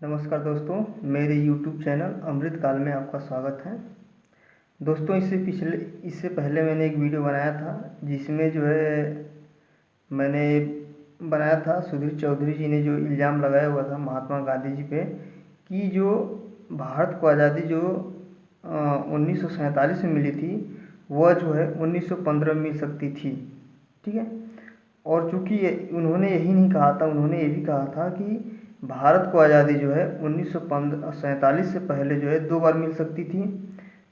नमस्कार दोस्तों, मेरे YouTube चैनल अमृत काल में आपका स्वागत है। दोस्तों, इससे पहले मैंने एक वीडियो बनाया था जिसमें जो है मैंने बनाया था सुधीर चौधरी जी ने जो इल्ज़ाम लगाया हुआ था महात्मा गांधी जी पे कि जो भारत को आज़ादी जो 1947 में मिली थी वह जो है 1915 में मिल सकती थी। ठीक है। और चूँकि उन्होंने यही नहीं कहा था, उन्होंने ये भी कहा था कि भारत को आज़ादी जो है 1947 से पहले जो है 2 बार मिल सकती थी।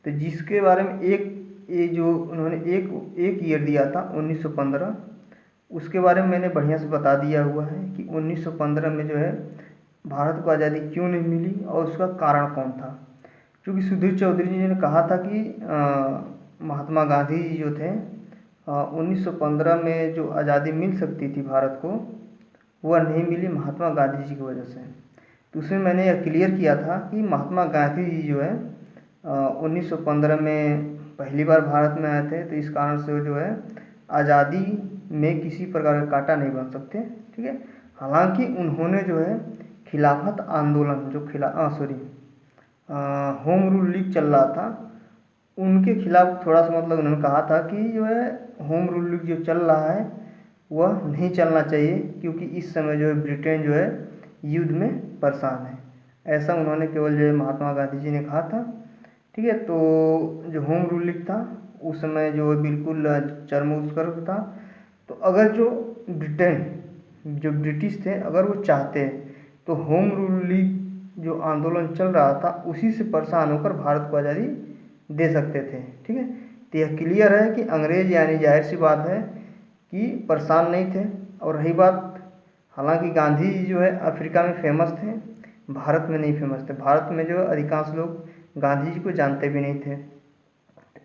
तो जिसके बारे में ये जो उन्होंने एक ईयर दिया था 1915, उसके बारे में मैंने बढ़िया से बता दिया हुआ है कि 1915 में जो है भारत को आज़ादी क्यों नहीं मिली और उसका कारण कौन था। क्योंकि सुधीर चौधरी जी ने कहा था कि महात्मा गांधी जी जो थे 1915 में जो आज़ादी मिल सकती थी भारत को, वह नहीं मिली महात्मा गांधी जी की वजह से। तो उसमें मैंने यह क्लियर किया था कि महात्मा गांधी जी जो है 1915 में पहली बार भारत में आए थे, तो इस कारण से जो है आज़ादी में किसी प्रकार का कांटा नहीं बन सकते। ठीक है। हालांकि उन्होंने जो है खिलाफत आंदोलन जो होम रूल लीग चल रहा था, उनके खिलाफ थोड़ा सा मतलब उन्होंने कहा था कि जो है होम रूल लीग जो चल रहा है वह नहीं चलना चाहिए, क्योंकि इस समय जो है ब्रिटेन जो है युद्ध में परेशान है। ऐसा उन्होंने केवल जो है महात्मा गांधी जी ने कहा था। ठीक है। तो जो होम रूल लीग था उस समय जो बिल्कुल चरम उत्कर्ष था। तो अगर जो ब्रिटिश थे, अगर वो चाहते तो होम रूल लीग जो आंदोलन चल रहा था उसी से परेशान होकर भारत को आज़ादी दे सकते थे। ठीक है। तो यह क्लियर है कि अंग्रेज यानी जाहिर सी बात है कि परेशान नहीं थे। और रही बात, हालांकि गांधी जी जो है अफ्रीका में फेमस थे, भारत में नहीं फेमस थे। भारत में जो अधिकांश लोग गांधी जी को जानते भी नहीं थे।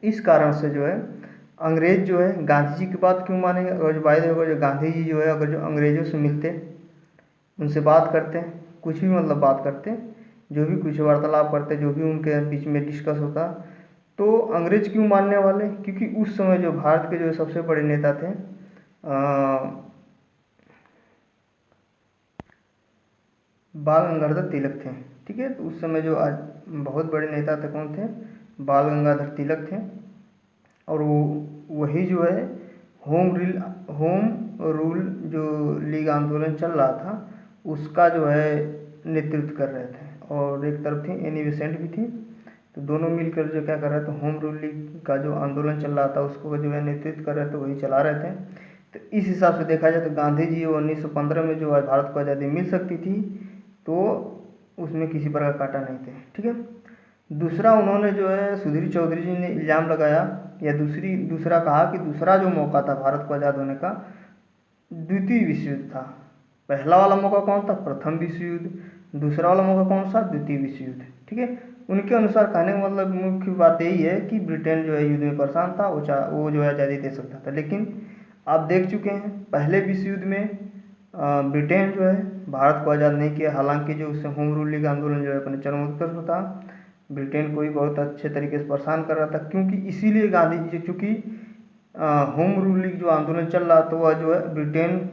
इस कारण से जो है अंग्रेज जो है गांधी जी की बात क्यों मानेंगे। और जो बात अगर जो गांधी जी जो है अगर जो अंग्रेजों से मिलते, उनसे बात करते, कुछ भी मतलब बात करते, जो भी कुछ वार्तालाप करते, जो भी उनके बीच में डिस्कस होता, तो अंग्रेज क्यों मानने वाले। क्योंकि उस समय जो भारत के जो सबसे बड़े नेता थे बाल गंगाधर तिलक थे। ठीक है। तो उस समय जो आज बहुत बड़े नेता थे, कौन थे? बाल गंगाधर तिलक थे। और वही जो है होम रूल जो लीग आंदोलन चल रहा था उसका जो है नेतृत्व कर रहे थे। और एक तरफ थी एनी बेसेंट भी थी। तो दोनों मिलकर जो क्या कर रहे थे, होम रूल लीग का जो आंदोलन चल रहा था उसको जो है नेतृत्व कर रहे थे, वही चला रहे थे। तो इस हिसाब से देखा जाए तो गांधी जी 1915 में जो भारत को आज़ादी मिल सकती थी, तो उसमें किसी प्रकार का कांटा नहीं थे। ठीक है। दूसरा, उन्होंने जो है सुधीर चौधरी जी ने इल्ज़ाम लगाया या दूसरा कहा कि दूसरा जो मौका था भारत को आज़ाद होने का, द्वितीय विश्व युद्ध था। पहला वाला मौका कौन था? प्रथम विश्व युद्ध। दूसरा वाला मौका कौन सा? द्वितीय विश्व युद्ध। ठीक है। उनके अनुसार कहने का मतलब मुख्य बात यही है कि ब्रिटेन जो है युद्ध में परेशान था, वो जो है आज़ादी दे सकता था। लेकिन आप देख चुके हैं पहले विश्व युद्ध में ब्रिटेन जो है भारत को आज़ाद नहीं किया। हालांकि जो उससे होम रूल लीग आंदोलन जो है अपने चरमोत्कर्ष में था, ब्रिटेन को भी बहुत अच्छे तरीके से परेशान कर रहा था। क्योंकि इसीलिए गांधी जी, चूँकि होम रूल लीग जो आंदोलन चल रहा था वह जो है ब्रिटेन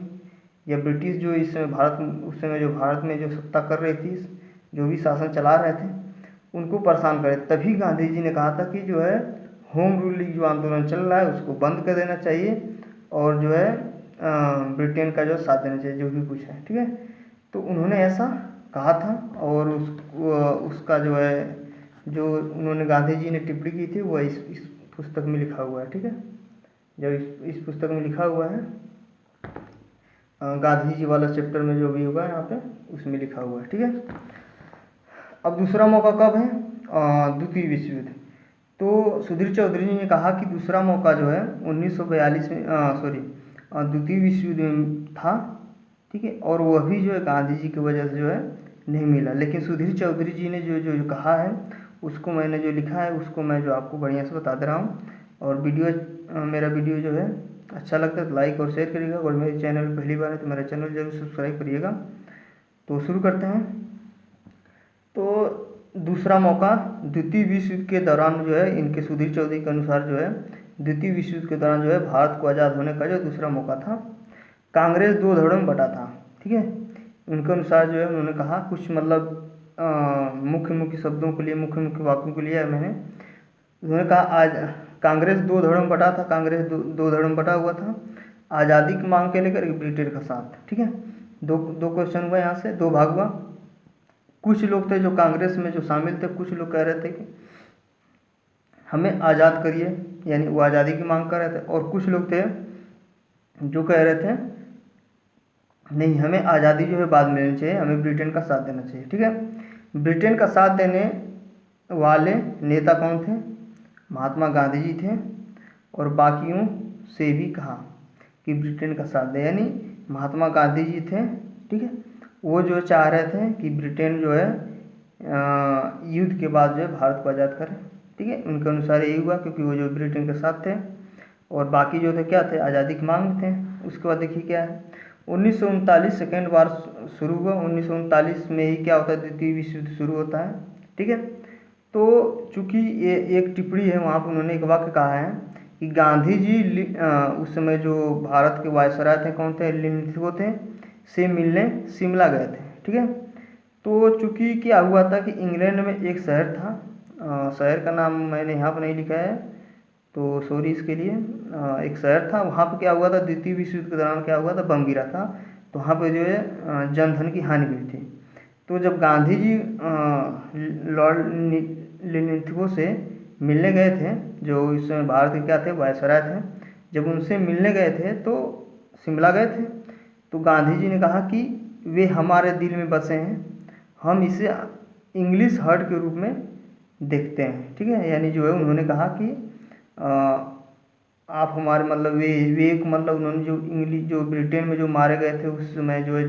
या ब्रिटिश जो इस समय उस समय जो भारत में जो सत्ता कर रही थी, जो भी शासन चला रहे थे, उनको परेशान करे। तभी गांधी जी ने कहा था कि जो है होम रूल लीग जो आंदोलन चल रहा है उसको बंद कर देना चाहिए और जो है ब्रिटेन का जो साथ देना चाहिए, जो भी कुछ है। ठीक है। तो उन्होंने ऐसा कहा था। और उसका जो है जो उन्होंने गांधी जी ने टिप्पणी की थी वह इस पुस्तक में लिखा हुआ है। ठीक है। जब इस पुस्तक में लिखा हुआ है, गांधी जी वाला चैप्टर में जो भी होगा यहाँ पे उसमें लिखा हुआ है। ठीक है। अब दूसरा मौका कब है? द्वितीय विश्व युद्ध। तो सुधीर चौधरी जी ने कहा कि दूसरा मौका जो है 1942 में द्वितीय विश्व युद्ध में था। ठीक है। और वह भी जो है गांधी जी की वजह से जो है नहीं मिला। लेकिन सुधीर चौधरी जी ने जो जो कहा है उसको मैंने जो लिखा है उसको मैं जो आपको बढ़िया से बता दे रहा हूँ। और मेरा वीडियो जो है अच्छा लगता है तो लाइक और शेयर करिएगा। और मेरे चैनल पहली बार है तो मेरा चैनल जरूर सब्सक्राइब करिएगा। तो शुरू करते हैं। तो दूसरा मौका द्वितीय विश्व युद्ध के दौरान जो है, इनके सुधीर चौधरी के अनुसार जो है द्वितीय विश्व युद्ध के दौरान जो है भारत को आज़ाद होने का जो दूसरा मौका था, कांग्रेस 2 धड़ों में बटा था। ठीक है। उनके अनुसार जो है उन्होंने कहा कुछ मतलब मुख्य मुख्य शब्दों को लिए, मुख्य मुख्य वाक्यों को लिया मैंने। उन्होंने कहा आज कांग्रेस दो धड़ों में बटा था, कांग्रेस दो धड़ों में बटा हुआ था, आज़ादी की मांग के लेकर ब्रिटेन का साथ। ठीक है, दो दो क्वेश्चन हुआ, यहाँ से दो भाग हुआ। कुछ लोग थे जो कांग्रेस में जो शामिल थे, कुछ लोग कह रहे थे कि हमें आज़ाद करिए, यानी वो आज़ादी की मांग कर रहे थे, और कुछ लोग थे जो कह रहे थे नहीं, हमें आज़ादी जो है बाद में लेनी चाहिए, हमें ब्रिटेन का साथ देना चाहिए। ठीक है, ब्रिटेन का साथ देने वाले नेता कौन थे? महात्मा गांधी जी थे, और बाकियों से भी कहा कि ब्रिटेन का साथ दे, यानी महात्मा गांधी जी थे। ठीक है, वो जो चाह रहे थे कि ब्रिटेन जो है युद्ध के बाद जो है भारत को आज़ाद करे। ठीक है, उनके अनुसार यही हुआ, क्योंकि वो जो ब्रिटेन के साथ थे, और बाकी जो थे क्या थे, आज़ादी की मांग थे। उसके बाद देखिए क्या है, 1939 सेकेंड वार शुरू हुआ। 1939 में ही क्या होता है, द्वितीय विश्व युद्ध शुरू होता है। ठीक है, तो चूँकि ये एक टिप्पणी है, वहाँ पर उन्होंने एक वाक्य कहा है कि गांधी जी उस समय जो भारत के वायसराय थे, कौन थे, लिंथगो थे, से मिलने शिमला गए थे। ठीक है, तो चूँकि क्या हुआ था कि इंग्लैंड में एक शहर था, शहर का नाम मैंने यहाँ पर नहीं लिखा है, तो सॉरी इसके लिए। एक शहर था, वहाँ पर क्या हुआ था, द्वितीय विश्व युद्ध के दौरान क्या हुआ था, बम गिरा था, तो वहाँ पर जो है जनधन की हानि हुई थी। तो जब गांधी जी लॉर्ड लिंथगो से मिलने गए थे, जो इस समय भारत के क्या थे, वायसराय थे, जब उनसे मिलने गए थे तो शिमला गए थे, तो गांधी जी ने कहा कि वे हमारे दिल में बसे हैं, हम इसे इंग्लिश हर्ट के रूप में देखते हैं। ठीक है, यानी जो है उन्होंने कहा कि आप हमारे मतलब वे एक मतलब उन्होंने जो इंग्लिश जो ब्रिटेन में जो मारे गए थे उस समय जो है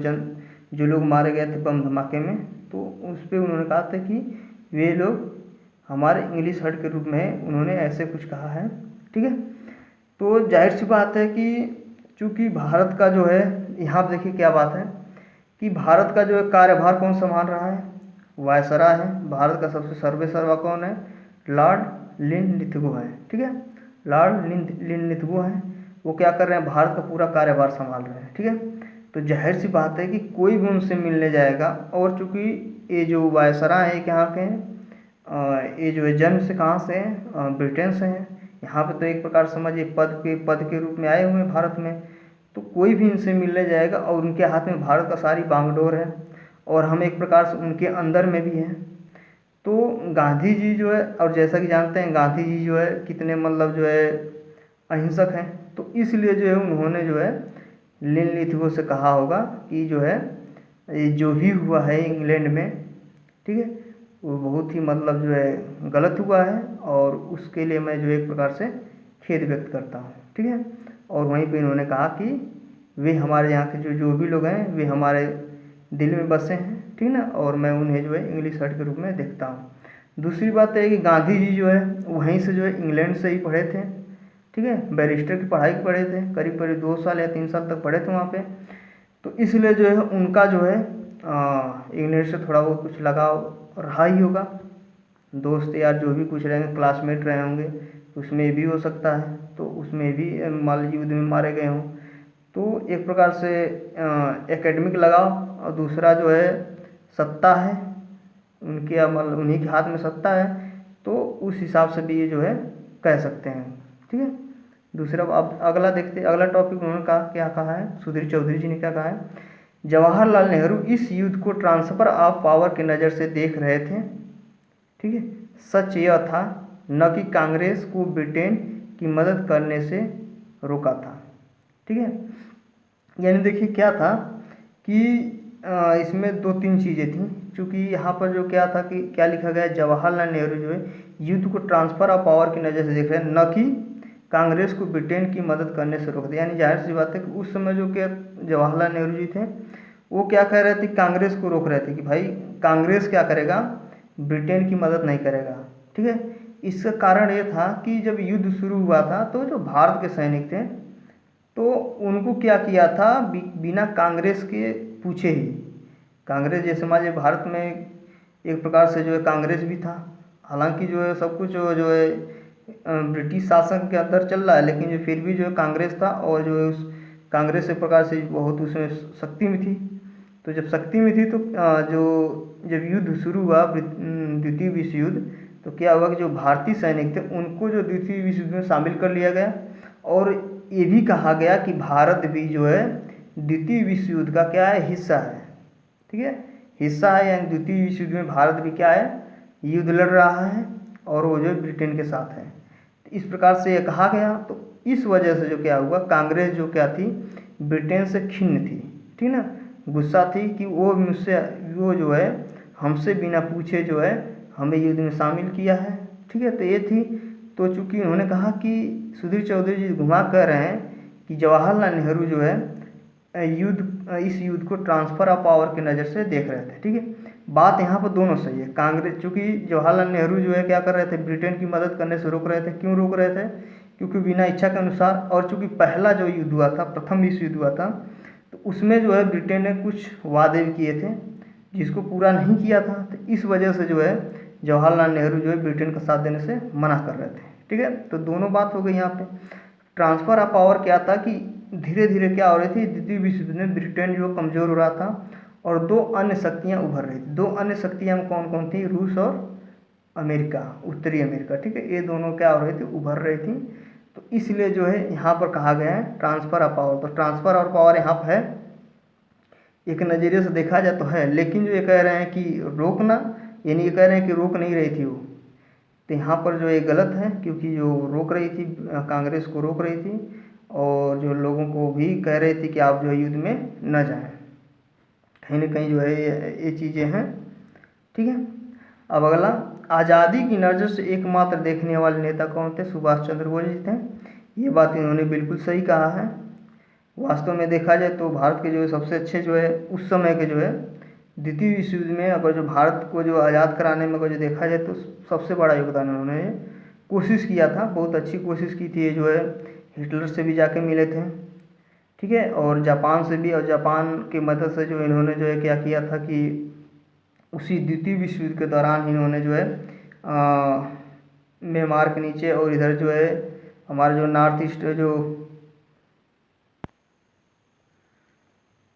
जो लोग मारे गए थे बम धमाके में, तो उस पर उन्होंने कहा था कि वे लोग हमारे इंग्लिश हर्ट के रूप में, उन्होंने ऐसे कुछ कहा है। ठीक है, तो जाहिर सी बात है कि चूँकि भारत का जो है, यहाँ पर देखिए क्या बात है कि भारत का जो है कार्यभार कौन संभाल रहा है, वायसराय है। भारत का सबसे सर्वेसर्वा कौन है, लॉर्ड लिंथगो है। ठीक है, लॉर्ड लिंथगो है, वो क्या कर रहे हैं, भारत का पूरा कार्यभार संभाल रहे हैं। ठीक है, तो जाहिर सी बात है कि कोई भी उनसे मिलने जाएगा, और चूँकि ये जो वायसराय है यहाँ के हैं, ये जो है जन्म से कहाँ से हैं, ब्रिटेन से हैं। यहाँ पे तो एक प्रकार समझिए पद के रूप में आए हुए हैं भारत में, तो कोई भी इनसे मिलने जाएगा, और उनके हाथ में भारत का सारी बागडोर है, और हम एक प्रकार से उनके अंदर में भी हैं। तो गांधी जी जो है, और जैसा कि जानते हैं गांधी जी जो है कितने मतलब जो है अहिंसक हैं, तो इसलिए जो है उन्होंने जो है लिंथगो से कहा होगा कि जो है ये जो भी हुआ है इंग्लैंड में, ठीक है, वो बहुत ही मतलब जो है गलत हुआ है, और उसके लिए मैं जो एक प्रकार से खेद व्यक्त करता हूँ। ठीक है, और वहीं पे इन्होंने कहा कि वे हमारे यहाँ के जो भी लोग हैं, वे हमारे दिल में बसे हैं। ठीक ना, और मैं उन्हें जो है इंग्लिश हर्ट के रूप में देखता हूँ। दूसरी बात है कि गांधी जी जो है वहीं से जो है इंग्लैंड से ही पढ़े थे। ठीक है, बैरिस्टर की पढ़ाई पढ़े थे, करीब करीब 2 साल या 3 साल तक पढ़े थे वहाँ पे, तो इसलिए जो है उनका जो है इंग्लैंड से थोड़ा बहुत कुछ लगाव रहा ही होगा। दोस्त यार जो भी कुछ रहेंगे, क्लासमेट रहे होंगे, उसमें भी हो सकता है, तो उसमें भी मान लीजिए युद्ध में मारे गए हों, तो एक प्रकार से एकेडमिक लगाव, और दूसरा जो है सत्ता है उनके, मतलब उन्हीं के हाथ में सत्ता है, तो उस हिसाब से भी ये जो है कह सकते हैं। ठीक है, दूसरा अब अगला देखते, अगला टॉपिक उन्होंने कहा, क्या कहा है, सुधीर चौधरी जी ने क्या कहा है, जवाहरलाल नेहरू इस युद्ध को ट्रांसफर ऑफ पावर की नज़र से देख रहे थे। ठीक है, सच यह था न कि कांग्रेस को ब्रिटेन की मदद करने से रोका था। ठीक है, यानी देखिए क्या था कि इसमें 2-3 चीज़ें थी, क्योंकि यहाँ पर जो क्या था कि क्या लिखा गया, जवाहरलाल नेहरू जो है युद्ध को ट्रांसफर ऑफ पावर की नज़र से देख रहे हैं, न कि कांग्रेस को ब्रिटेन की मदद करने से रोक दिया। यानी जाहिर सी बात है कि उस समय जो क्या जवाहरलाल नेहरू जी थे, वो क्या कह रहे थे, कांग्रेस को रोक रहे थे कि भाई कांग्रेस क्या करेगा, ब्रिटेन की मदद नहीं करेगा। ठीक है, इसका कारण ये था कि जब युद्ध शुरू हुआ था, तो जो भारत के सैनिक थे, तो उनको क्या किया था, बिना कांग्रेस के पूछे ही, कांग्रेस जैसे मान लीजिए भारत में एक प्रकार से जो है कांग्रेस भी था, हालांकि जो है सब कुछ जो है ब्रिटिश शासन के अंदर चल रहा है, लेकिन जो फिर भी जो है कांग्रेस था, और जो है उस कांग्रेस एक प्रकार से बहुत उसमें शक्ति में थी। तो जब शक्ति में थी तो जब युद्ध शुरू हुआ द्वितीय विश्व युद्ध, तो क्या हुआ कि जो भारतीय सैनिक थे उनको जो द्वितीय विश्व युद्ध में शामिल कर लिया गया, और ये भी कहा गया कि भारत भी जो है द्वितीय विश्व युद्ध का क्या है, हिस्सा है। ठीक है, हिस्सा है, यानी द्वितीय विश्व युद्ध में भारत भी क्या है, युद्ध लड़ रहा है, और वो जो ब्रिटेन के साथ है। इस प्रकार से ये कहा गया। तो इस वजह से जो क्या हुआ, कांग्रेस जो क्या थी, ब्रिटेन से खिन्न थी, ठीक ना, गुस्सा थी कि वो जो है हमसे बिना पूछे जो है हमें युद्ध में शामिल किया है। ठीक है, तो ये थी। तो चूंकि उन्होंने कहा कि सुधीर चौधरी जी घुमा कर रहे हैं कि जवाहरलाल नेहरू जो है इस युद्ध को ट्रांसफ़र ऑफ पावर की नज़र से देख रहे थे। ठीक है, बात यहाँ पर दोनों सही है। कांग्रेस, चूँकि जवाहरलाल नेहरू जो है क्या कर रहे थे, ब्रिटेन की मदद करने से रोक रहे थे। क्यों रोक रहे थे? क्योंकि बिना इच्छा के अनुसार, और चूँकि पहला जो युद्ध हुआ था, प्रथम विश्व युद्ध हुआ था, तो उसमें जो है ब्रिटेन ने कुछ वादे भी किए थे जिसको पूरा नहीं किया था। तो इस वजह से जो है जवाहरलाल नेहरू जो है ब्रिटेन का साथ देने से मना कर रहे थे। ठीक है, तो दोनों बात हो गई यहाँ पे। ट्रांसफ़र ऑफ पावर क्या था कि धीरे धीरे क्या हो रही थी, द्वितीय विश्व युद्ध में ब्रिटेन जो कमज़ोर हो रहा था, और दो अन्य शक्तियाँ उभर रही थी। दो अन्य शक्तियाँ कौन कौन थी? रूस और अमेरिका, उत्तरी अमेरिका। ठीक है, ये दोनों क्या हो रही थी, उभर रही थी। तो इसलिए जो है यहाँ पर कहा गया है ट्रांसफ़र ऑफ पावर। तो ट्रांसफ़र ऑफ पावर यहाँ पर है, एक नज़रिए से देखा जाए तो है, लेकिन जो ये कह रहे हैं कि रोकना, यानी ये कह रहे हैं कि रोक नहीं रही थी वो, तो यहाँ पर जो ये गलत है, क्योंकि जो रोक रही थी, कांग्रेस को रोक रही थी, और जो लोगों को भी कह रही थी कि आप जो है युद्ध में न जाएं। कहीं ना कहीं जो है ये चीज़ें हैं। ठीक है, अब अगला, आज़ादी की नज़र से एकमात्र देखने वाले नेता कौन थे? सुभाष चंद्र बोस जी थे। ये बात इन्होंने बिल्कुल सही कहा है। वास्तव में देखा जाए तो भारत के जो है सबसे अच्छे जो है उस समय के जो है द्वितीय विश्व युद्ध में, अगर जो भारत को जो आज़ाद कराने में अगर जो देखा जाए तो सबसे बड़ा योगदान उन्होंने कोशिश किया था, बहुत अच्छी कोशिश की थी। ये जो है हिटलर से भी जाके मिले थे। ठीक है, और जापान से भी, और जापान की मदद से जो इन्होंने जो है क्या किया था कि उसी द्वितीय विश्व युद्ध के दौरान इन्होंने जो है म्यांमार के नीचे, और इधर जो है हमारे जो नॉर्थ ईस्ट जो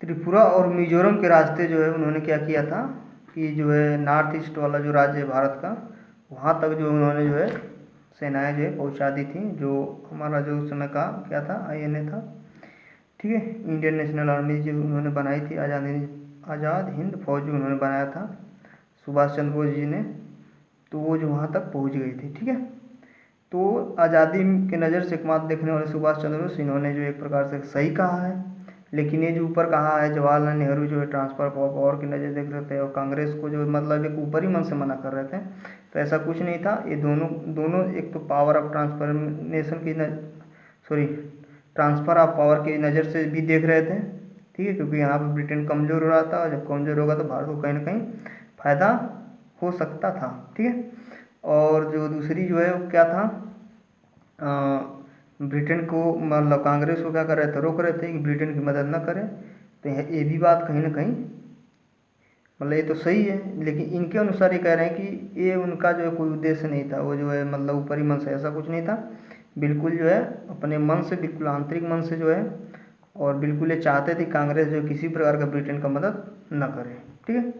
त्रिपुरा और मिजोरम के रास्ते जो है उन्होंने क्या किया था कि जो है नॉर्थ ईस्ट वाला जो राज्य है भारत का, वहाँ तक जो उन्होंने जो है सेनाएं जो है पहुँचा दी थी। जो हमारा जो उस समय का क्या था, INA था। ठीक है, इंडियन नेशनल आर्मी जो उन्होंने बनाई थी, आज़ाद हिंद फौज जो उन्होंने बनाया था सुभाष चंद्र बोस जी ने, तो वो जो वहाँ तक पहुँच गई थी। ठीक है, तो आज़ादी के नज़र से एकमात्र देखने वाले सुभाष चंद्र बोस, इन्होंने जो एक प्रकार से सही कहा है। लेकिन ये जो ऊपर कहा है जवाहरलाल नेहरू जो है ट्रांसफ़र ऑफ पावर की नज़र देख रहे थे, और कांग्रेस को जो मतलब एक ऊपरी मन से मना कर रहे थे, तो ऐसा कुछ नहीं था। ये दोनों एक तो पावर ऑफ ट्रांसफॉर्मेशन की ट्रांसफ़र ऑफ पावर की नज़र से भी देख रहे थे। ठीक है, क्योंकि यहाँ पर ब्रिटेन कमज़ोर हो रहा था, और जब कमज़ोर होगा तो भारत को कहीं ना कहीं फ़ायदा हो सकता था। ठीक है, और जो दूसरी जो है वो क्या था, ब्रिटेन को मतलब कांग्रेस को क्या कर रहे थे, रोक रहे थे कि ब्रिटेन की मदद न करें। तो ये भी बात कहीं ना कहीं मतलब ये तो सही है, लेकिन इनके अनुसार ये कह रहे हैं कि ये उनका जो है कोई उद्देश्य नहीं था, वो जो है मतलब ऊपरी मन से ऐसा कुछ नहीं था, बिल्कुल जो है अपने मन से, बिल्कुल आंतरिक मन से जो है, और बिल्कुल ये चाहते थे कांग्रेस जो किसी प्रकार का ब्रिटेन का मदद न करे। ठीक है,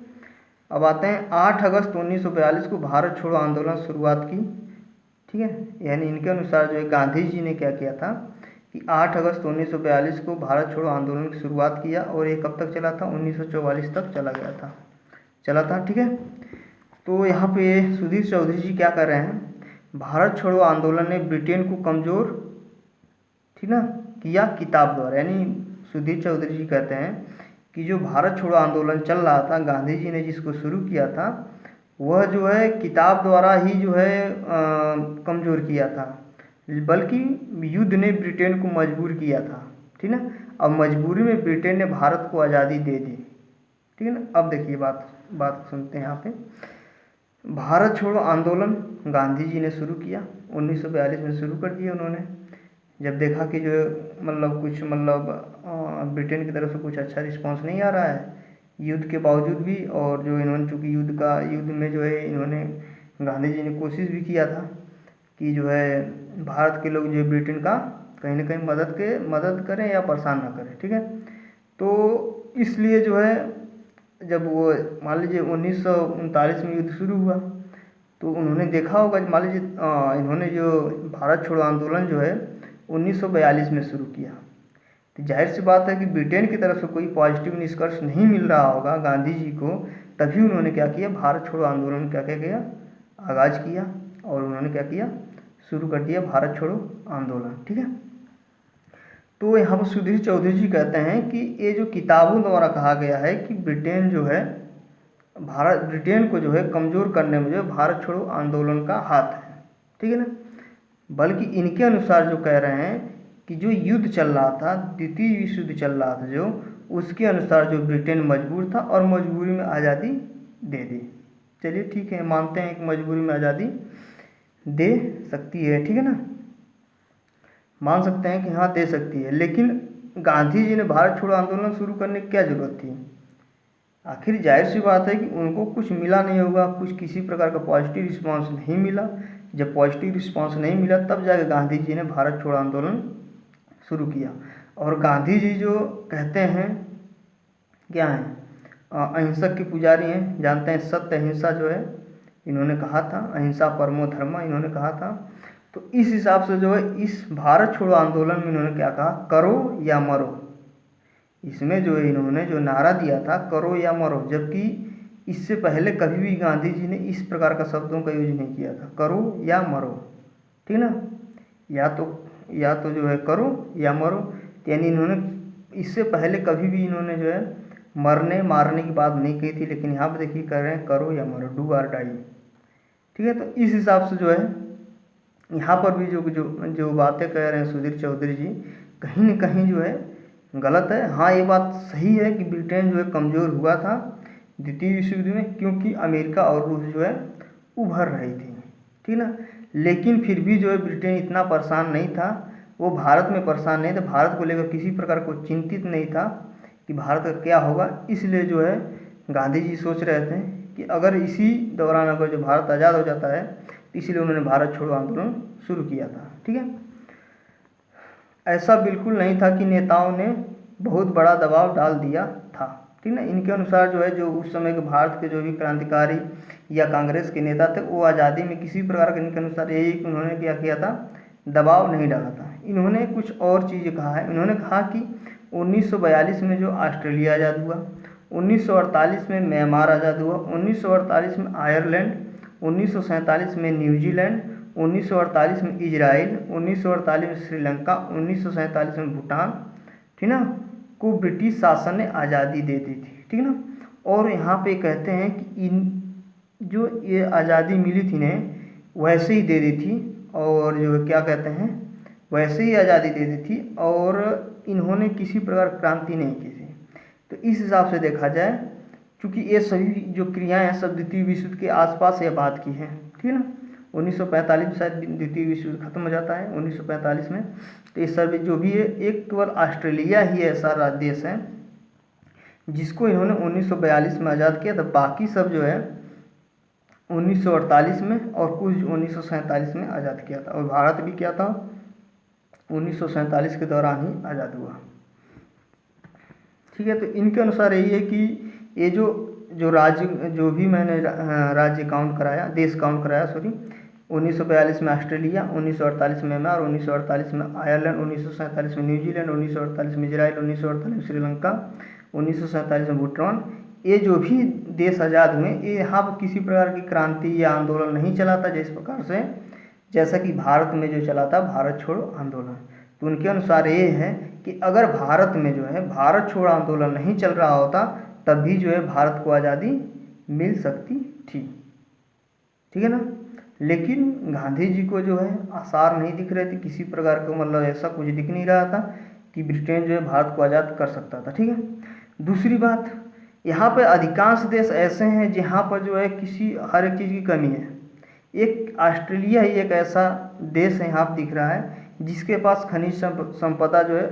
अब आते हैं 8 अगस्त 1942 को भारत छोड़ो आंदोलन शुरुआत की। ठीक है, यानी इनके अनुसार जो है गांधी जी ने क्या किया था कि 8 अगस्त 1942 को भारत छोड़ो आंदोलन की शुरुआत किया, और ये कब तक चला था? 1944 तक चला था। ठीक है, तो यहाँ पे सुधीर चौधरी जी क्या कर रहे हैं, भारत छोड़ो आंदोलन ने ब्रिटेन को कमज़ोर, ठीक ना, किया किताब द्वारा। यानी सुधीर चौधरी जी कहते हैं कि जो भारत छोड़ो आंदोलन चल रहा था, गांधी जी ने जिसको शुरू किया था, वह जो है किताब द्वारा ही जो है कमज़ोर किया था, बल्कि युद्ध ने ब्रिटेन को मजबूर किया था। ठीक ना, अब मजबूरी में ब्रिटेन ने भारत को आज़ादी दे दी। ठीक है ना, अब देखिए बात सुनते हैं यहाँ पे। भारत छोड़ो आंदोलन गांधी जी ने शुरू किया, 1942 में शुरू कर दिया उन्होंने। जब देखा कि जो मतलब कुछ ब्रिटेन की तरफ से कुछ अच्छा रिस्पांस नहीं आ रहा है युद्ध के बावजूद भी, और जो इन्होंने चूँकि युद्ध में जो है इन्होंने, गांधी जी ने कोशिश भी किया था कि जो है भारत के लोग जो है ब्रिटेन का कहीं ना कहीं मदद करें या परेशान ना करें। ठीक है, तो इसलिए जो है जब वो मान लीजिए 1939 में युद्ध शुरू हुआ, तो उन्होंने देखा होगा, मान लीजिए इन्होंने जो भारत छोड़ो आंदोलन जो है 1942 में शुरू किया, तो जाहिर सी बात है कि ब्रिटेन की तरफ से कोई पॉजिटिव निष्कर्ष नहीं मिल रहा होगा गांधी जी को, तभी उन्होंने क्या किया, भारत छोड़ो आंदोलन क्या क्या किया, आगाज़ किया, और उन्होंने क्या किया, शुरू कर दिया भारत छोड़ो आंदोलन। ठीक है, तो यहाँ पर सुधीर चौधरी जी कहते हैं कि ये जो किताबों द्वारा कहा गया है कि ब्रिटेन जो है ब्रिटेन को जो है कमज़ोर करने में जो भारत छोड़ो आंदोलन का हाथ है, ठीक है ना, बल्कि इनके अनुसार जो कह रहे हैं कि जो युद्ध चल रहा था, द्वितीय विश्व युद्ध चल रहा था जो, उसके अनुसार जो ब्रिटेन मजबूर था और मजबूरी में आज़ादी दे दी। चलिए ठीक है, मानते हैं कि मजबूरी में आज़ादी दे सकती है, ठीक है ना, मान सकते हैं कि हाँ दे सकती है, लेकिन गांधी जी ने भारत छोड़ो आंदोलन शुरू करने की क्या ज़रूरत थी? आखिर जाहिर सी बात है कि उनको कुछ मिला नहीं होगा, कुछ किसी प्रकार का पॉजिटिव रिस्पांस नहीं मिला। जब पॉजिटिव रिस्पांस नहीं मिला तब जाकर गांधी जी ने भारत छोड़ो आंदोलन शुरू किया। और गांधी जी जो कहते हैं क्या हैं, अहिंसक के पुजारी हैं, जानते हैं, सत्य अहिंसा जो है इन्होंने कहा था, अहिंसा परमो धर्म इन्होंने कहा था। तो इस हिसाब से जो है इस भारत छोड़ो आंदोलन में इन्होंने क्या कहा, करो या मरो। इसमें जो है इन्होंने जो नारा दिया था करो या मरो, जबकि इससे पहले कभी भी गांधी जी ने इस प्रकार का शब्दों का यूज नहीं किया था, करो या मरो, ठीक ना, या तो जो है करो या मरो, यानी इन्होंने इससे पहले कभी भी इन्होंने जो है मरने मारने की बात नहीं कही थी, लेकिन यहाँ पर देखिए कह रहे हैं करो या मरो, डू और डाई, ठीक है। तो इस हिसाब से जो है यहाँ पर भी जो जो जो बातें कह रहे हैं सुधीर चौधरी जी, कहीं न कहीं जो है गलत है। हाँ, ये बात सही है कि ब्रिटेन जो है कमज़ोर हुआ था द्वितीय विश्व युद्ध में, क्योंकि अमेरिका और रूस जो है उभर रही थी, ठीक ना, लेकिन फिर भी जो है ब्रिटेन इतना परेशान नहीं था, वो भारत में परेशान नहीं था, भारत को लेकर किसी प्रकार को चिंतित नहीं था कि भारत का क्या होगा। इसलिए जो है गांधी जी सोच रहे थे कि अगर इसी दौरान अगर जो भारत आज़ाद हो जाता है, तो इसलिए उन्होंने भारत छोड़ो आंदोलन शुरू किया था, ठीक है। ऐसा बिल्कुल नहीं था कि नेताओं ने बहुत बड़ा दबाव डाल दिया था, ठीक ना। इनके अनुसार जो है जो उस समय के भारत के जो भी क्रांतिकारी या कांग्रेस के नेता थे, वो आज़ादी में किसी प्रकार के, इनके अनुसार यही उन्होंने क्या किया था, दबाव नहीं डाला था। इन्होंने कुछ और चीज़ें कहा है। इन्होंने कहा कि 1942 में जो ऑस्ट्रेलिया आज़ाद हुआ, 1948 में म्यांमार आज़ाद हुआ, 1948 में आयरलैंड, 1947 में न्यूजीलैंड, 1948 में इजराइल, 1948 में श्रीलंका, 1947 में भूटान, ठीक ना, को ब्रिटिश शासन ने आज़ादी दे दी थी, ठीक ना। और यहाँ पे कहते हैं कि इन जो ये आज़ादी मिली थी ने वैसे ही दे दी थी, और जो क्या कहते हैं वैसे ही आज़ादी दे दी थी, और इन्होंने किसी प्रकार क्रांति नहीं की थी। तो इस हिसाब से देखा जाए, क्योंकि ये सभी जो क्रियाएँ हैं सब द्वितीय विश्व युद्ध के आसपास ये बात की हैं, ठीक ना। 1945 में शायद द्वितीय विश्व युद्ध खत्म हो जाता है 1945 में। तो ये सब जो भी है, एक केवल ऑस्ट्रेलिया ही ऐसा देश है जिसको इन्होंने 1942 में आज़ाद किया था, बाकी सब जो है 1948 में और कुछ 1947 में आज़ाद किया था, और भारत भी क्या था 1947 के दौरान ही आज़ाद हुआ, ठीक है। तो इनके अनुसार यही है कि ये जो राज्य जो भी मैंने राज्य काउंट कराया, देश काउंट कराया, सॉरी, 1942 में ऑस्ट्रेलिया, 1948 में म्यांमार, 1948 में आयरलैंड, 1947 में न्यूजीलैंड, 1948 में इजराइल, 1948 में श्रीलंका, 1947 में भूटान, ये जो भी देश आज़ाद हुए, ये यहाँ पर किसी प्रकार की क्रांति या आंदोलन नहीं चला था, जिस प्रकार से जैसा कि भारत में जो चला था भारत छोड़ो आंदोलन। तो उनके अनुसार ये है कि अगर भारत में जो है भारत छोड़ो आंदोलन नहीं चल रहा होता, तब भी जो है भारत को आज़ादी मिल सकती थी, ठीक है ना। लेकिन गांधी जी को जो है आसार नहीं दिख रहे थे किसी प्रकार का, मतलब ऐसा कुछ दिख नहीं रहा था कि ब्रिटेन जो है भारत को आज़ाद कर सकता था, ठीक है। दूसरी बात, यहाँ पर अधिकांश देश ऐसे हैं जहाँ पर जो है किसी हर एक चीज़ की कमी है। एक ऑस्ट्रेलिया ही एक ऐसा देश है यहाँ पर दिख रहा है जिसके पास खनिज संपदा जो है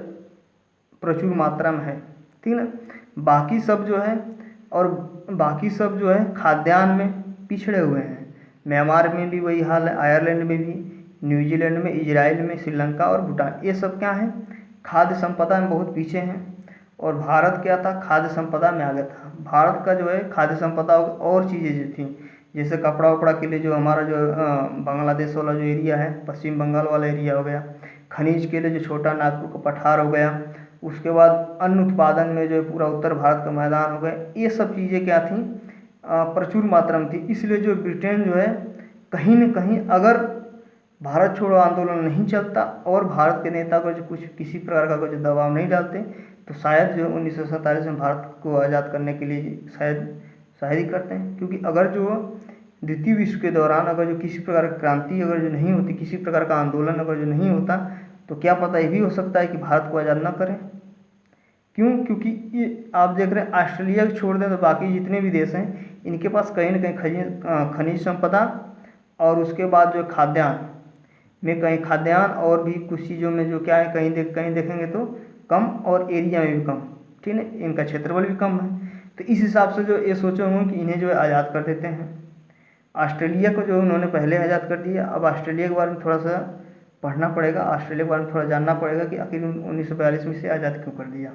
प्रचुर मात्रा में है, ठीक ना। बाकी सब जो है खाद्यान्न में पिछड़े हुए हैं। म्यांमार में भी वही हाल है, आयरलैंड में भी, न्यूजीलैंड में, इजराइल में, श्रीलंका और भूटान, ये सब क्या हैं, खाद्य संपदा में बहुत पीछे हैं। और भारत क्या था, खाद्य संपदा में आ गया था। भारत का जो है खाद्य संपदा और चीज़ें जो थी, जैसे कपड़ा वपड़ा के लिए जो हमारा जो बांग्लादेश वाला जो एरिया है, पश्चिम बंगाल वाला एरिया हो गया, खनिज के लिए जो छोटा नागपुर का पठार हो गया, उसके बाद अन्न उत्पादन में जो पूरा उत्तर भारत का मैदान हो गया, ये सब चीज़ें क्या थी, प्रचुर मात्रा में थी। इसलिए जो ब्रिटेन जो है कहीं न कहीं, अगर भारत छोड़ो आंदोलन नहीं चलता और भारत के नेता को जो कुछ किसी प्रकार का कुछ दबाव नहीं डालते, तो शायद जो 1947 में भारत को आज़ाद करने के लिए शायद ही करते हैं। क्योंकि अगर जो द्वितीय विश्व के दौरान अगर जो किसी प्रकार की क्रांति अगर जो नहीं होती, किसी प्रकार का आंदोलन अगर जो नहीं होता, तो क्या पता ये भी हो सकता है कि भारत को आज़ाद ना करें। क्यों? क्योंकि ये आप देख रहे हैं, ऑस्ट्रेलिया को छोड़ दें तो बाकी जितने भी देश हैं, इनके पास कहीं न कहीं खनिज संपदा और उसके बाद जो खाद्यान्न में, कहीं खाद्यान्न और भी कुछ चीज़ों में जो क्या है, कहीं देखेंगे तो कम, और एरिया में भी कम, ठीक है, इनका क्षेत्रफल भी कम है। तो इस हिसाब से जो ये सोचे होंगे कि इन्हें जो है आज़ाद कर देते हैं। ऑस्ट्रेलिया को जो उन्होंने पहले आज़ाद कर दिया। अब ऑस्ट्रेलिया के बारे में थोड़ा सा पढ़ना पड़ेगा, ऑस्ट्रेलिया के बारे में थोड़ा जानना पड़ेगा कि आखिर 1942 में से आज़ाद क्यों कर दिया।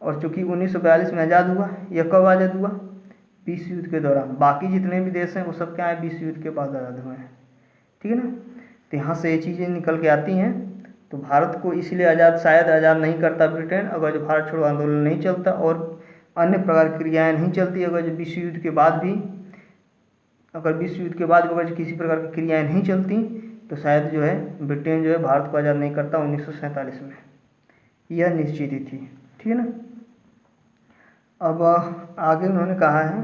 और चूँकि 1942 में आज़ाद हुआ, यह कब आज़ाद हुआ, विश्व युद्ध के दौरान। बाकी जितने भी देश हैं वो सब क्या है, विश्व युद्ध के बाद आज़ाद हुए हैं, ठीक है ना। तो यहाँ से ये चीज़ें निकल के आती हैं। तो भारत को इसलिए शायद आज़ाद नहीं करता ब्रिटेन, अगर जो भारत छोड़ो आंदोलन नहीं चलता और अन्य प्रकार की क्रियाएँ नहीं चलती, अगर जो विश्व युद्ध के बाद भी अगर किसी प्रकार की क्रियाएँ नहीं चलती, तो शायद जो है ब्रिटेन जो है भारत को आज़ाद नहीं करता 1947 में। यह निश्चित ही थी, ठीक है ना। अब आगे उन्होंने कहा है,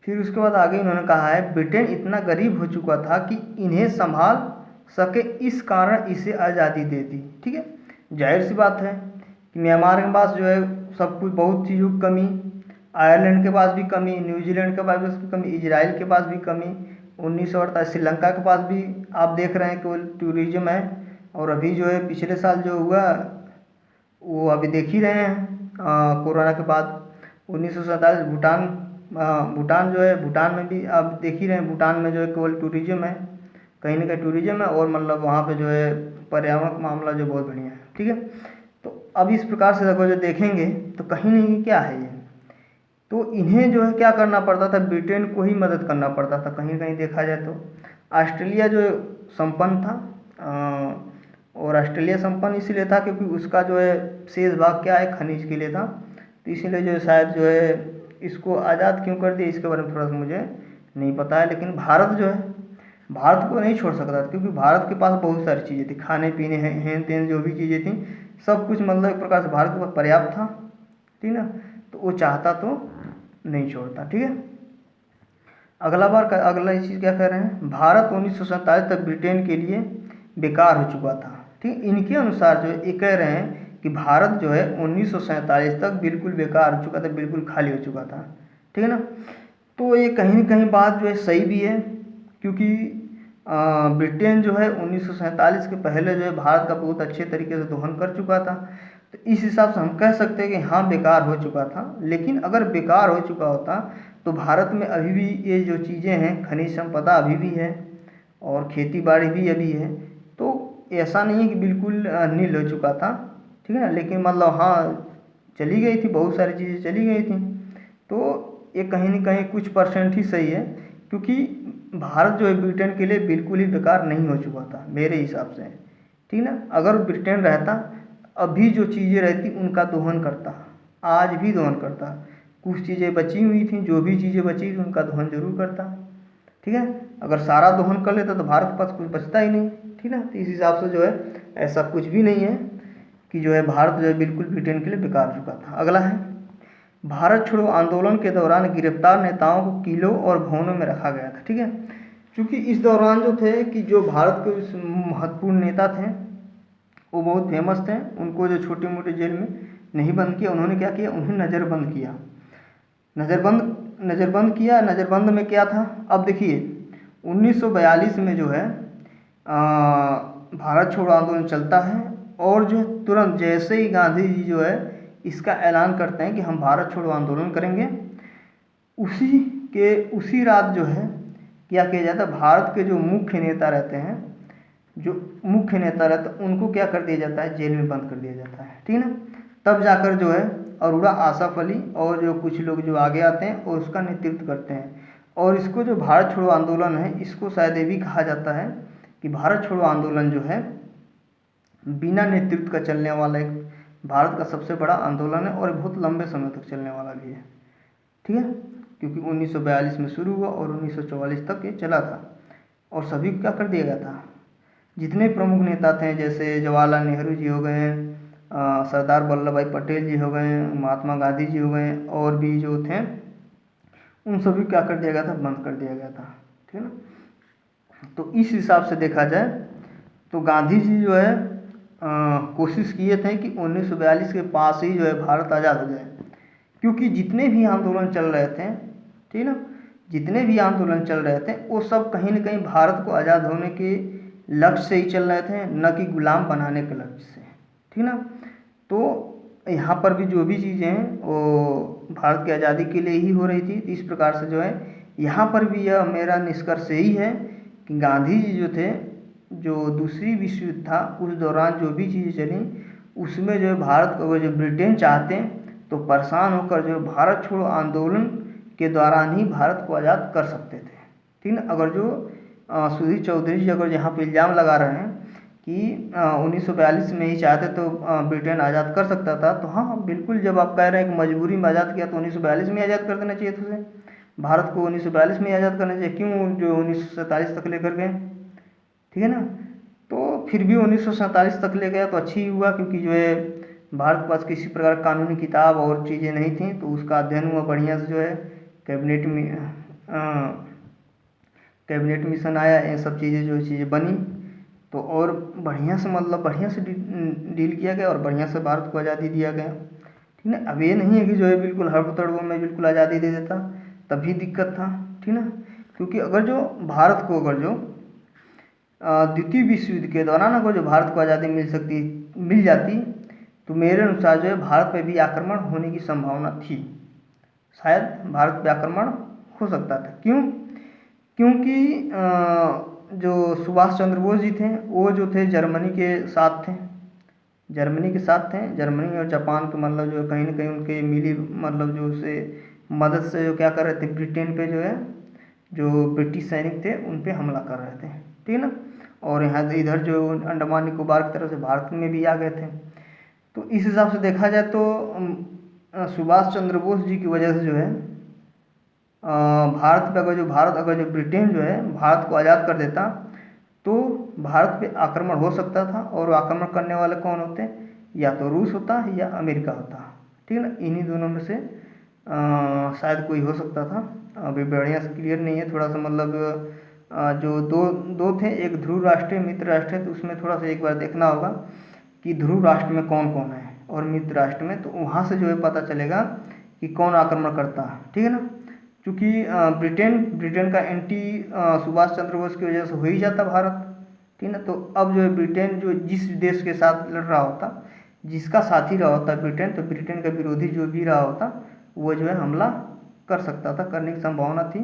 फिर उसके बाद आगे उन्होंने कहा है, ब्रिटेन इतना गरीब हो चुका था कि इन्हें संभाल सके, इस कारण इसे आज़ादी दे दी, ठीक है। जाहिर सी बात है कि म्यांमार के पास जो है सब कुछ, बहुत चीज़ों की कमी, आयरलैंड के पास भी कमी, न्यूजीलैंड के पास भी कमी, इजराइल के पास भी कमी, 1948 श्रीलंका के पास भी आप देख रहे हैं केवल टूरिज्म है। और अभी जो है पिछले साल जो हुआ वो अभी देख ही रहे हैं, कोरोना के बाद 1947 भूटान जो है, भूटान में भी आप देख ही रहे हैं, भूटान में जो है केवल टूरिज्म है, कहीं ना कहीं टूरिज्म है, और मतलब वहाँ पे जो है पर्यावरण का मामला जो बहुत बढ़िया है, ठीक है। तो अब इस प्रकार से अगर जो देखेंगे तो कहीं नहीं क्या है ये, तो इन्हें जो है क्या करना पड़ता था, ब्रिटेन को ही मदद करना पड़ता था। कहीं कहीं देखा जाए तो ऑस्ट्रेलिया जो संपन्न था, और ऑस्ट्रेलिया संपन्न इसलिए था क्योंकि उसका जो है शेष भाग क्या है, खनिज के लिए था। तो इसीलिए जो है शायद जो है इसको आज़ाद क्यों कर दिया, इसके बारे में थोड़ा सा मुझे नहीं पता है। लेकिन भारत जो है, भारत को नहीं छोड़ सकता, क्योंकि भारत के पास बहुत सारी चीज़ें थी, खाने पीने हैं तेन जो भी चीज़ें थी, सब कुछ मतलब एक प्रकार से भारत के पास पर्याप्त था, ठीक ना। तो वो चाहता तो नहीं छोड़ता, ठीक है। अगला चीज़ क्या कह रहे हैं, भारत 1947 तक ब्रिटेन के लिए बेकार हो चुका था, ठीक। इनके अनुसार जो ये कह रहे हैं कि भारत जो है 1947 तक बिल्कुल बेकार हो चुका था, बिल्कुल खाली हो चुका था, ठीक है ना। तो ये कहीं न कहीं बात जो है सही भी है, क्योंकि ब्रिटेन जो है 1947 के पहले जो है भारत का बहुत अच्छे तरीके से दोहन कर चुका था। तो इस हिसाब से हम कह सकते हैं कि हाँ बेकार हो चुका था। लेकिन अगर बेकार हो चुका होता तो भारत में अभी भी ये जो चीज़ें हैं, खनिज संपदा अभी भी है और खेती बाड़ी भी अभी है। तो ऐसा नहीं है कि बिल्कुल नील हो चुका था, ठीक है ना। लेकिन मतलब हाँ चली गई थी, बहुत सारी चीज़ें चली गई थी। तो ये कहीं न कहीं कुछ परसेंट ही सही है, क्योंकि भारत जो है ब्रिटेन के लिए बिल्कुल ही बेकार नहीं हो चुका था मेरे हिसाब से, ठीक ना। अगर ब्रिटेन रहता, अभी जो चीज़ें रहती उनका दोहन करता, आज भी दोहन करता। कुछ चीज़ें बची हुई थी, जो भी चीज़ें बची थी उनका दोहन जरूर करता, ठीक है। अगर सारा दोहन कर लेता तो भारत के पास कुछ बचता ही नहीं, ठीक ना। तो इस हिसाब से जो है ऐसा कुछ भी नहीं है कि जो है भारत जो है बिल्कुल ब्रिटेन के लिए बेकार हो चुका था। अगला है, भारत छोड़ो आंदोलन के दौरान गिरफ्तार नेताओं को किलों और भवनों में रखा गया था, ठीक है। क्योंकि इस दौरान जो थे कि जो भारत के महत्वपूर्ण नेता थे वो बहुत फेमस थे, उनको जो छोटे मोटे जेल में नहीं बंद किया, उन्होंने क्या किया, उन्हें नज़रबंद किया। नज़रबंद में क्या था, अब देखिए 1942 में जो है भारत छोड़ो आंदोलन चलता है, और जो तुरंत जैसे ही गांधी जी जो है इसका ऐलान करते हैं कि हम भारत छोड़ो आंदोलन करेंगे, उसी रात जो है क्या किया जाता है, भारत के जो मुख्य नेता रहते हैं, जो मुख्य नेता रहते उनको क्या कर दिया जाता है, जेल में बंद कर दिया जाता है, ठीक है ना। तब जाकर जो है अरोड़ा आसफ अली और जो कुछ लोग जो आगे आते हैं और उसका नेतृत्व करते हैं। और इसको जो भारत छोड़ो आंदोलन है, इसको शायद ये भी कहा जाता है कि भारत छोड़ो आंदोलन जो है बिना नेतृत्व का चलने वाला एक भारत का सबसे बड़ा आंदोलन है और बहुत लंबे समय तक चलने वाला भी है, ठीक है। क्योंकि 1942 में शुरू हुआ और 1944 तक ये चला था और सभी को क्या कर दिया गया था, जितने प्रमुख नेता थे जैसे जवाहरलाल नेहरू जी हो गए, सरदार वल्लभ भाई पटेल जी हो गए, महात्मा गांधी जी हो गए, और भी जो थे उन सभी को क्या कर दिया गया था, बंद कर दिया गया था, ठीक है ना। तो इस हिसाब से देखा जाए तो गांधी जी जो है कोशिश किए थे कि 1942 के पास ही जो है भारत आज़ाद हो जाए, क्योंकि जितने भी आंदोलन चल रहे थे, ठीक ना, जितने भी आंदोलन चल रहे थे वो सब कहीं ना कहीं भारत को आज़ाद होने के लक्ष्य से ही चल रहे थे, न कि गुलाम बनाने के लक्ष्य से, ठीक ना। तो यहाँ पर भी जो भी चीज़ें हैं वो भारत की आज़ादी के लिए ही हो रही थी। इस प्रकार से जो है यहाँ पर भी यह मेरा निष्कर्ष यही है कि गांधी जी जो थे, जो दूसरी विश्व युद्ध था उस दौरान जो भी चीज़ें चली उसमें जो है भारत को अगर जो ब्रिटेन चाहते तो परेशान होकर जो भारत छोड़ो आंदोलन के दौरान ही भारत को आज़ाद कर सकते थे, ठीक ना। अगर जो सुधीर चौधरी जी अगर यहाँ पे इल्ज़ाम लगा रहे हैं कि 1942 में ही चाहते तो ब्रिटेन आज़ाद कर सकता था, तो हाँ बिल्कुल, जब आप कह रहे हैं कि मजबूरी में आज़ाद किया तो 1942 में आज़ाद कर देना चाहिए था उसे, भारत को 1942 में आज़ाद करना चाहिए, क्यों जो 1947 तक लेकर गए, ठीक है ना। तो फिर भी 1947 तक ले गया तो अच्छी हुआ, क्योंकि जो है भारत के पास किसी प्रकार की कानूनी किताब और चीज़ें नहीं थी, तो उसका अध्ययन हुआ बढ़िया से, जो है कैबिनेट में कैबिनेट मिशन आया, ये सब चीज़ें जो चीज़ें बनी तो और बढ़िया से मतलब बढ़िया से डील किया गया और बढ़िया से भारत को आज़ादी दिया गया, ठीक ना। अब ये नहीं है कि जो है बिल्कुल हड़बड़ों में बिल्कुल आज़ादी दे देता, तभी दिक्कत था, ठीक ना। क्योंकि अगर जो भारत को अगर जो द्वितीय विश्व युद्ध के दौरान अगर जो भारत को आज़ादी मिल जाती तो मेरे अनुसार जो है भारत पे भी आक्रमण होने की संभावना थी, शायद भारत पे आक्रमण हो सकता था। क्यों? क्योंकि जो सुभाष चंद्र बोस जी थे वो जो थे जर्मनी के साथ थे, जर्मनी और जापान के मतलब जो कहीं ना कहीं उनके मिली मतलब जो से मदद से जो क्या कर रहे थे, ब्रिटेन पे जो है जो ब्रिटिश सैनिक थे उन पे हमला कर रहे थे, ठीक है ना। और यहाँ इधर जो अंडमान निकोबार की तरफ से भारत में भी आ गए थे। तो इस हिसाब से देखा जाए तो सुभाष चंद्र बोस जी की वजह से जो है भारत अगर जो ब्रिटेन जो है भारत को आज़ाद कर देता तो भारत पे आक्रमण हो सकता था, और आक्रमण करने वाले कौन होते, या तो रूस होता या अमेरिका होता, ठीक है ना। इन्हीं दोनों में से शायद कोई हो सकता था। अभी बढ़िया से क्लियर नहीं है, थोड़ा सा मतलब जो दो थे, एक ध्रुव राष्ट्र है, मित्र राष्ट्र है, तो उसमें थोड़ा सा एक बार देखना होगा कि ध्रुव राष्ट्र में कौन कौन है और मित्र राष्ट्र में, तो वहाँ से जो है पता चलेगा कि कौन आक्रमण करता है, ठीक है ना। क्योंकि ब्रिटेन का एंटी सुभाष चंद्र बोस की वजह से हो ही जाता भारत, ठीक ना। तो अब जो है ब्रिटेन जो जिस देश के साथ लड़ रहा होता, जिसका साथी रहा होता ब्रिटेन, तो ब्रिटेन का विरोधी जो भी रहा होता वो जो है हमला कर सकता था, करने की संभावना थी।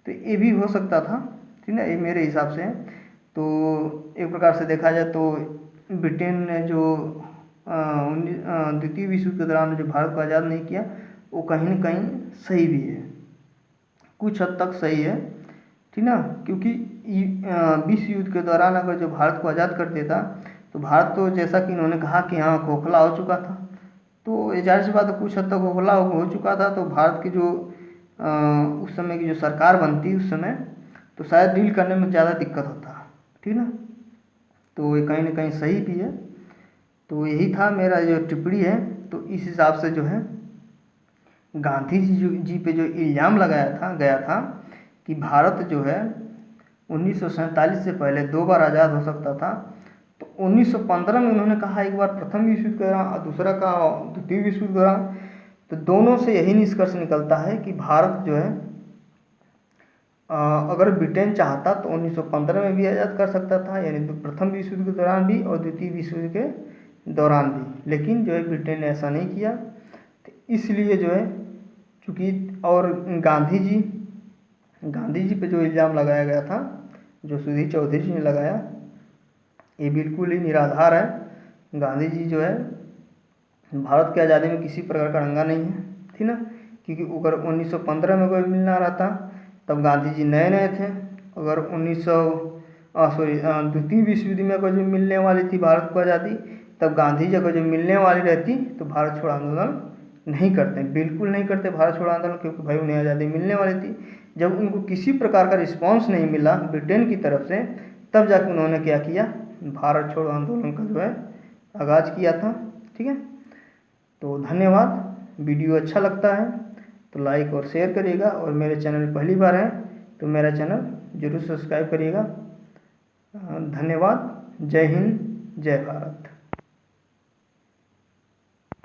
तो ये भी हो सकता था, ठीक ना, ये मेरे हिसाब से है। तो एक प्रकार से देखा जाए तो ब्रिटेन ने जो द्वितीय विश्व के दौरान जो भारत को आज़ाद नहीं किया वो कहीं ना कहीं सही भी है, कुछ हद तक सही है, ठीक ना। क्योंकि विश्व युद्ध के दौरान अगर जो भारत को आज़ाद कर देता तो भारत तो जैसा कि इन्होंने कहा कि हाँ खोखला हो चुका था, तो ये जाहिर सी बात है कुछ हद तक खोखला हो चुका था। तो भारत की जो उस समय की जो सरकार बनती उस समय, तो शायद डील करने में ज़्यादा दिक्कत होता, ठीक ना। तो ये कहीं ना कहीं सही भी है। तो यही था मेरा जो टिप्पणी है। तो इस हिसाब से जो है गांधी जी पे जो इल्ज़ाम लगाया गया था कि भारत जो है 1947 से पहले 2 बार आज़ाद हो सकता था, तो 1915 में उन्होंने कहा एक बार प्रथम विश्व युद्ध के दौरान, दूसरा कहा द्वितीय विश्व युद्ध के दौरान। तो दोनों से यही निष्कर्ष निकलता है कि भारत जो है अगर ब्रिटेन चाहता तो 1915 में भी आज़ाद कर सकता था, यानी प्रथम विश्व युद्ध के दौरान भी और द्वितीय विश्व युद्ध के दौरान भी, लेकिन जो है ब्रिटेन ने ऐसा नहीं किया। तो इसलिए जो है चूँकि और गांधी जी पे जो इल्ज़ाम लगाया गया था, जो सुधीर चौधरी जी ने लगाया, ये बिल्कुल ही निराधार है। गांधी जी जो है भारत की आज़ादी में किसी प्रकार का रंगा नहीं है, ठीक ना। क्योंकि अगर 1915 में कोई मिलना रहा था तब गांधी जी नए नए थे। अगर द्वितीय विश्व युद्ध में अगर जो मिलने वाली थी भारत को आज़ादी, तब गांधी जी अगर जो मिलने वाली रहती तो भारत छोड़ो आंदोलन नहीं करते, बिल्कुल नहीं करते भारत छोड़ो आंदोलन, क्योंकि भाई उन्हें आज़ादी मिलने वाली थी। जब उनको किसी प्रकार का रिस्पांस नहीं मिला ब्रिटेन की तरफ से, तब जाकर उन्होंने क्या किया, भारत छोड़ो आंदोलन का जो है आगाज़ किया था, ठीक है। तो धन्यवाद। वीडियो अच्छा लगता है तो लाइक और शेयर करिएगा, और मेरे चैनल पहली बार है तो मेरा चैनल ज़रूर सब्सक्राइब करिएगा। धन्यवाद। जय हिंद, जय भारत।